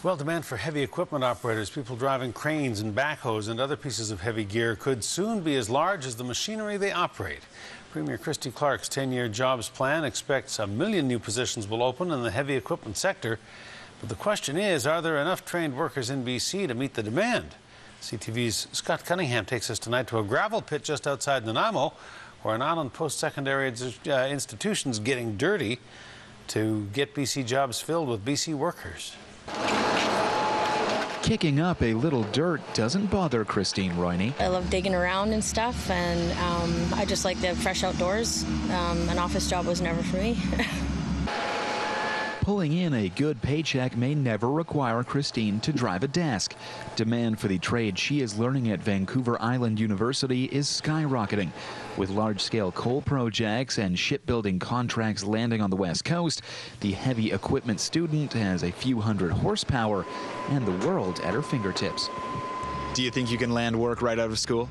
Well, demand for heavy equipment operators, people driving cranes and backhoes and other pieces of heavy gear, could soon be as large as the machinery they operate. Premier Christy Clark's 10-year jobs plan expects 1 million new positions will open in the heavy equipment sector. But the question is, are there enough trained workers in BC to meet the demand? CTV's Scott Cunningham takes us tonight to a gravel pit just outside Nanaimo, where an island post-secondary institution's getting dirty to get BC jobs filled with BC workers. Kicking up a little dirt doesn't bother Christine ROINE. I love digging around and stuff, and I just like the fresh outdoors. An office job was never for me. Pulling in a good paycheck may never require Christine to drive a desk. Demand for the trade she is learning at Vancouver Island University is skyrocketing. With large-scale coal projects and shipbuilding contracts landing on the West Coast, the heavy equipment student has a few hundred horsepower and the world at her fingertips. Do you think you can land work right out of school?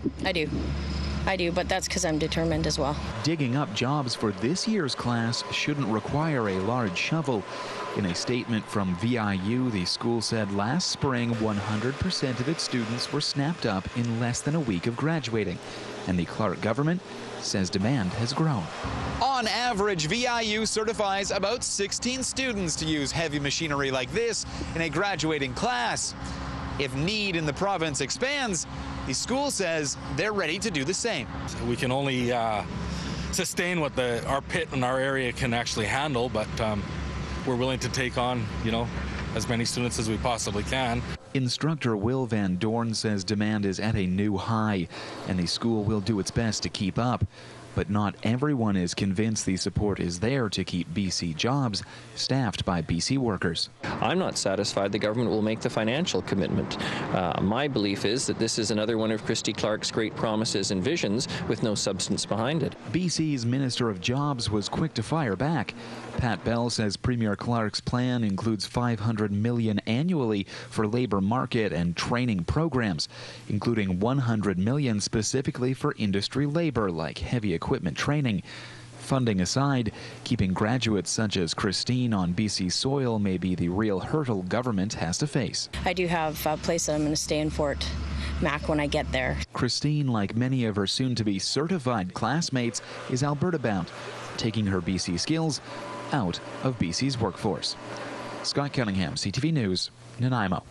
I do, but that's because I'm determined as well. Digging up jobs for this year's class shouldn't require a large shovel. In a statement from VIU, the school said last spring 100% of its students were snapped up in less than a week of graduating. And the Clark government says demand has grown. On average, VIU certifies about 16 students to use heavy machinery like this in a graduating class. If need in the province expands, the school says they're ready to do the same. We can only sustain what our pit and our area can actually handle, but we're willing to take on, as many students as we possibly can. Instructor Will Van Doorn says demand is at a new high, and the school will do its best to keep up. But not everyone is convinced the support is there to keep BC jobs staffed by BC workers. I'm not satisfied the government will make the financial commitment. My belief is that this is another one of Christy Clark's great promises and visions with no substance behind it. BC's Minister of Jobs was quick to fire back. Pat Bell says Premier Clark's plan includes $500 million annually for labor market and training programs, including $100 million specifically for industry labor like heavy equipment training. Funding aside, keeping graduates such as Christine on BC soil may be the real hurdle government has to face. I do have a place that I'm going to stay in Fort MACK when I get there. Christine, like many of her soon-to-be certified classmates, is Alberta-bound, taking her BC skills out of BC's workforce. Scott Cunningham, CTV News, Nanaimo.